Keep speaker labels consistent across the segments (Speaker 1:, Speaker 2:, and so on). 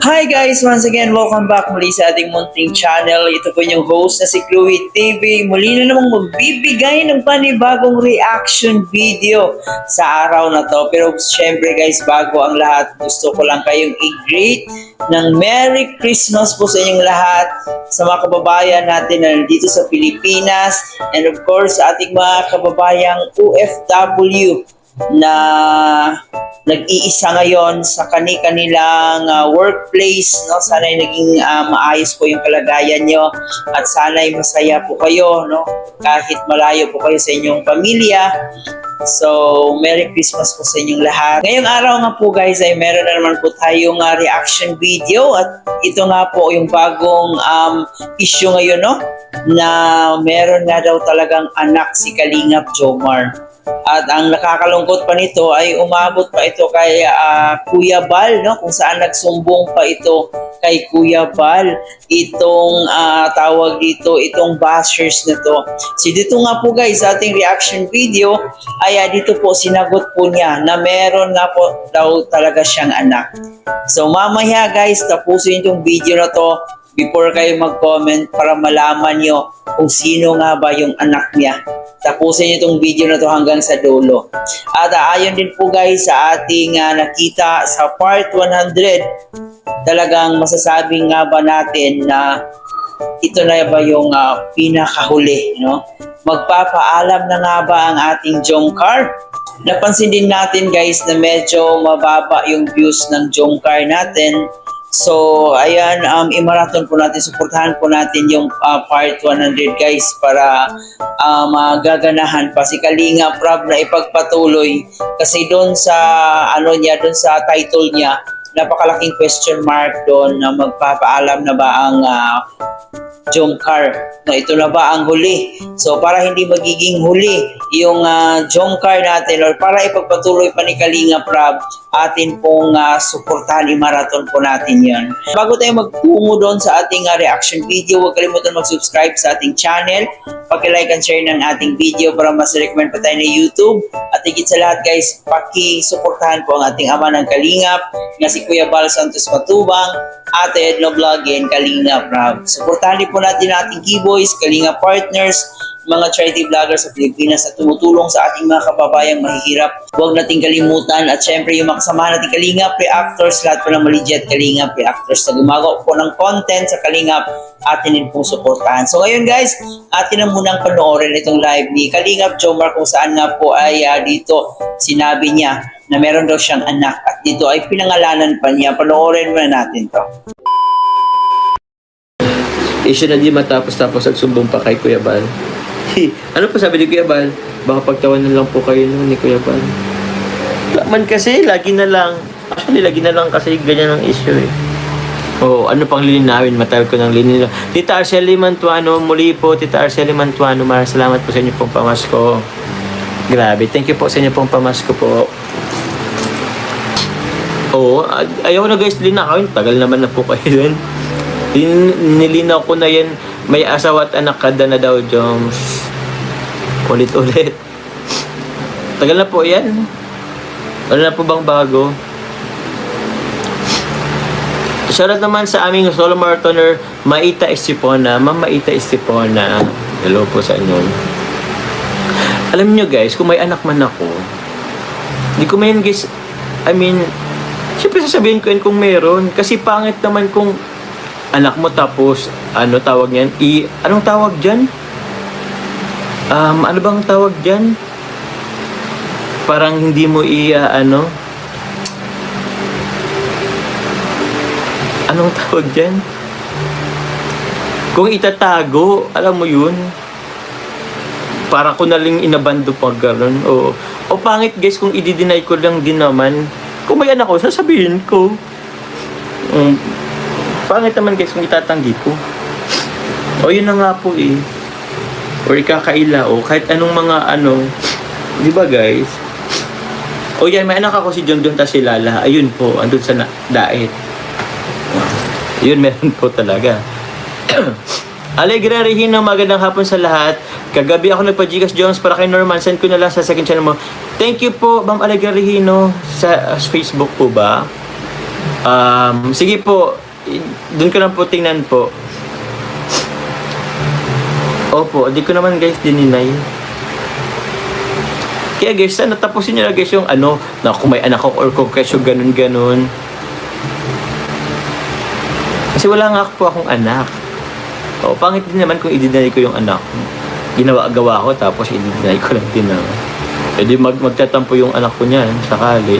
Speaker 1: Hi guys! Once again, welcome back muli sa ating munting channel. Ito po yung host na si Chloe TV. Muli na namang magbibigay ng panibagong reaction video sa araw na to. Pero syempre guys, bago ang lahat, gusto ko lang kayong i-greet ng Merry Christmas po sa inyong lahat, sa mga kababayan natin na nandito sa Pilipinas, and of course sa ating mga kababayang OFW na nag-iisa ngayon sa kanilang workplace, no? Sana'y naging maayos po yung kalagayan nyo at sana'y masaya po kayo, no? Kahit malayo po kayo sa inyong pamilya. So, Merry Christmas po sa inyong lahat. Ngayong araw nga po guys ay meron na naman po tayong reaction video at ito nga po yung bagong issue ngayon, no? Na meron nga daw talagang anak si Kalingap Jomar. At ang nakakalungkot pa nito ay umabot pa ito kay Kuya Bal, no? Kung saan nagsumbong pa ito kay Kuya Bal itong tawag dito, itong bashers na to. So dito nga po guys sa ating reaction video ay dito po sinagot po niya na meron nga po daw talaga siyang anak. So mamaya guys, tapusin itong video na to before kayo mag-comment para malaman nyo kung sino nga ba yung anak niya. Tapusin niyo itong video na to hanggang sa dulo. At ayon din po guys sa ating nakita sa part 100, talagang masasabi nga ba natin na ito na ba yung pinakahuli, no? Magpapaalam na nga ba ang ating Jomcar? Napansin din natin guys na medyo mababa yung views ng Jomcar natin. So, ayan, i-marathon po natin, suportahan po natin yung part 100 guys para magaganahan pa si Kalingap Rab na ipagpatuloy kasi doon sa doon sa title niya, napakalaking question mark doon na magpapaalam na ba ang Jomcar na ito na ba ang huli. So para hindi magiging huli yung Jomcar natin or para ipagpatuloy pa ni Kalingap Rab, atin pong suportahan, i-marathon po natin yan. Bago tayo magtungo doon sa ating reaction video, huwag kalimutan mag-subscribe sa ating channel, paki-like and share ng ating video para mas recommend pa tayo na YouTube. At higit sa lahat guys, paki-suportahan po ang ating ama ng Kalingap na si Kuya Bal Santos Matubang, Ate Edna Vlog and Kalingap Rab. Suportahan din po natin ang ating Keyboys, Kalingap Partners, mga charity vloggers sa Pilipinas na tumutulong sa ating mga kababayang mahihirap. Huwag nating kalimutan at syempre yung makasama nating Kalingap Reactors, lahat po ng maligit Kalingap Reactors na gumagawa po ng content sa Kalingap, atin din pong suportahan. So ngayon guys, atin na munang panoorin itong live ni Kalingap Jomar kung saan nga po ay dito sinabi niya na meron daw siyang anak at dito ay pinangalanan pa niya. Panoorin muna natin to.
Speaker 2: Issue na di matapos-tapos nagsumbong pa kay Kuya Bal. Ano pa sabi ni Kuya Bal? Baka pagtawanan lang po kayo ni Kuya Bal. Man kasi, lagi na lang. Actually, lagi na lang kasi ganyan ang issue eh. Oh, ano pang lilinawin? Matagal ko ng lilinawin. Tita Arceli Mantuano, muli po, Tita Arceli Mantuano, salamat po sa inyo pong pamasko. Grabe, thank you po sa inyo pong pamasko po. Oh, ayaw na guys, linakawin. Tagal naman na po kayo dun. Nilinaw ko na yan. May asawa at anak kada na daw, Joms. Ulit-ulit. Tagal na po yan. Ano na po bang bago? Shoutout naman sa aming solo marathoner, Maita Estipona. Ma'am Maita Estipona. Hello po sa inyo. Alam nyo guys, kung may anak man ako, di ko mayan guys, syempre sasabihin ko yan kung meron. Kasi pangit naman kung anak mo tapos, ano tawag niyan? Anong tawag dyan? Ano bang tawag dyan? Parang hindi mo anong tawag dyan? Kung itatago, alam mo yun? Para ko na lang inabando pag gano'n. O pangit guys, kung i-deny ko lang din naman. Kung may anak ko, sasabihin ko. Pangit naman guys kung itatanggi ko. O yun na nga po eh. Or ikakaila o kahit anong mga di ba guys? O yan, may anak ako si John Don si Lala. Ayun po, andun sa daet. Yun, meron po talaga. Alegra Regina, magandang hapon sa lahat. Kagabi ako nagpa-Gcash Jones para kay Norman. Send ko na lang sa second channel mo. Thank you po, Ma'am Alegra Regino. Sa Facebook po ba? Sige po, doon ko lang po tingnan po. Opo, di ko naman guys dininay. Kaya guys, sana tapusin nyo na guys yung ano, na kung may anak ako or kung kesyo ganun-ganun. Kasi wala nga po akong anak. O, pangit din naman kung i-deny ko yung anak ko. Gawa ko tapos i-deny ko lang din naman. Pwede magtatampo yung anak ko niyan, sakali.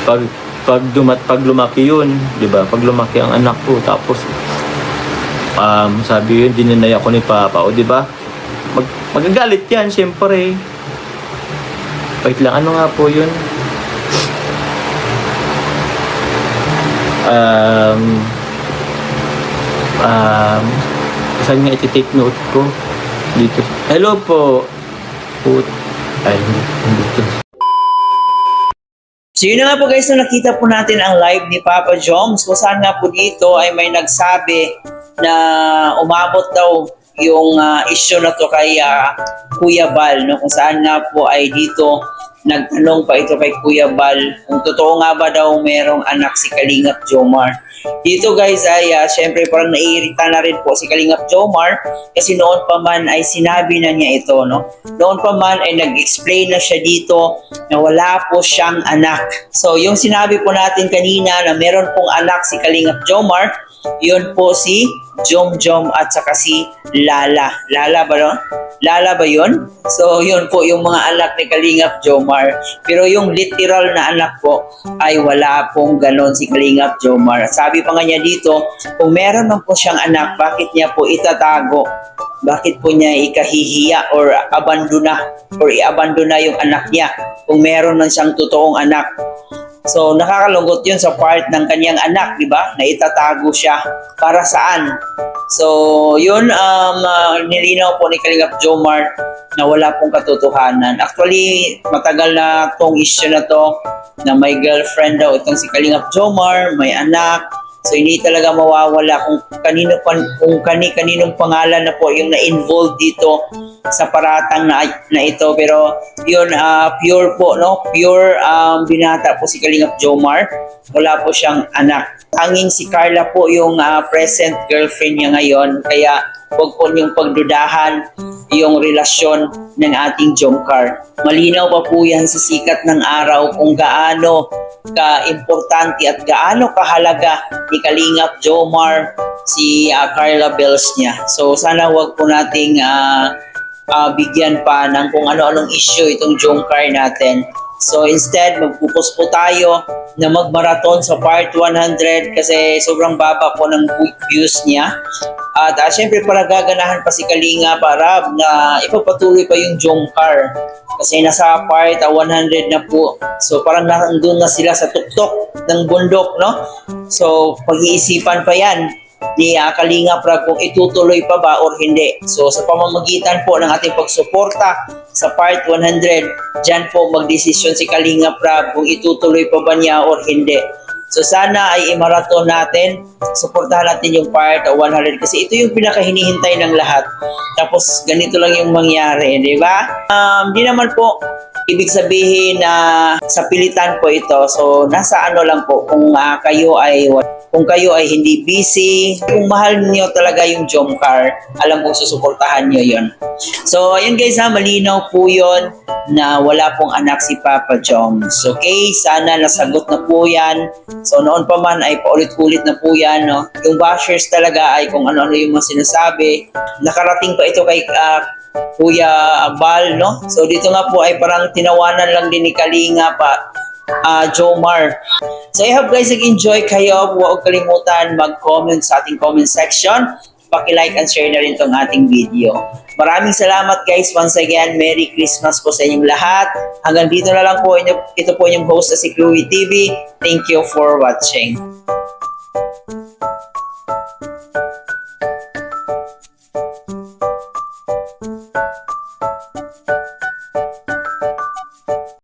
Speaker 2: Pag lumaki yun, di ba? Pag lumaki ang anak ko, tapos sabi yun, dininay ako ni Papa, o di ba? Magagalit yan, siyempre. Wait lang, ano nga po yun? Saan nga iti-take note ko? Dito. Hello po. Ay, hindi to.
Speaker 1: So yun na nga po guys, na nakita po natin ang live ni Papa Joms, kung saan nga po dito ay may nagsabi na umabot daw yung issue na to kay Kuya Bal, no? Kung saan nga po ay dito nagtanong pa ito kay Kuya Bal kung totoo nga ba daw merong anak si Kalingap Jomar. Dito guys ay syempre parang naiirita na rin po si Kalingap Jomar kasi noon pa man ay sinabi na niya ito, no? Noon pa man ay nag-explain na siya dito na wala po siyang anak. So yung sinabi po natin kanina na meron pong anak si Kalingap Jomar, yun po si Jom at saka si Lala. Lala ba no? Lala ba yun? So yun po yung mga anak ni Kalingap Jomar. Pero yung literal na anak po ay wala pong ganon si Kalingap Jomar. Sabi pa nga niya dito, kung meron man po siyang anak, bakit niya po itatago? Bakit po niya ikahihiya or i-abandona yung anak niya kung meron man siyang totoong anak? So, nakakalungkot yun sa part ng kanyang anak, di ba? Na itatago siya. Para saan? So, yun, nilinaw po ni Kalingap Jomar na wala pong katotohanan. Actually, matagal na tong issue na to na may girlfriend daw itong si Kalingap Jomar, may anak. So, hindi talaga mawawala kung kaninong pangalan na po yung na-involved dito sa paratang na ito. Pero yun, pure po, no? Pure binata po si Kalingap Jomar. Wala po siyang anak. Tanging si Carla po yung present girlfriend niya ngayon. Kaya huwag po niyong pagdudahan yung relasyon ng ating Jomcar. Malinaw pa po yan sa sikat ng araw kung gaano ka-importante at gaano kahalaga ni Kalingap Jomar si Carla Bells niya. So sana wag po nating bigyan pa ng kung ano-anong issue itong Jomcar natin. So instead, mag-focus po tayo na mag-marathon sa part 100 kasi sobrang baba po ng views niya. At syempre para gaganahan pa si Kalinga Parab na ipagpatuloy pa yung Jomcar kasi nasa part 100 na po. So parang nandun na sila sa tuktok ng bundok, no? So pag-iisipan pa yan ni Kalinga Prab kung itutuloy pa ba or hindi. So sa pamamagitan po ng ating pagsuporta sa part 100, dyan po magdesisyon si Kalinga Prab kung itutuloy pa ba niya or hindi. So sana ay i-marathon natin, suportahan natin yung part 100 kasi ito yung pinakahinihintay ng lahat. Tapos ganito lang yung mangyari, di ba? Di naman po ibig sabihin na sa pilitan po ito. So nasa ano lang po kung kayo ay hindi busy, kung mahal niyo talaga yung Jomcar, alam kong susuportahan niyo yon. So ayun guys malinaw po yon na wala pong anak si Papa Joms. Okay, sana nasagot na po yan. So noon pa man ay paulit-ulit na po yan, no? Yung bashers talaga ay kung ano-ano yung mga sinasabi. Nakarating pa ito kay Kuya Bal, no? So dito nga po ay parang tinawanan lang din ni Kalinga Jomar. So I hope guys nag-enjoy kayo. Huwag kalimutan mag-comment sa ating comment section. Paki-like and share na rin itong ating video. Maraming salamat guys. Once again, Merry Christmas po sa inyong lahat. Hanggang dito na lang po. Ito po yung host na si Chloe TV. Thank you for watching.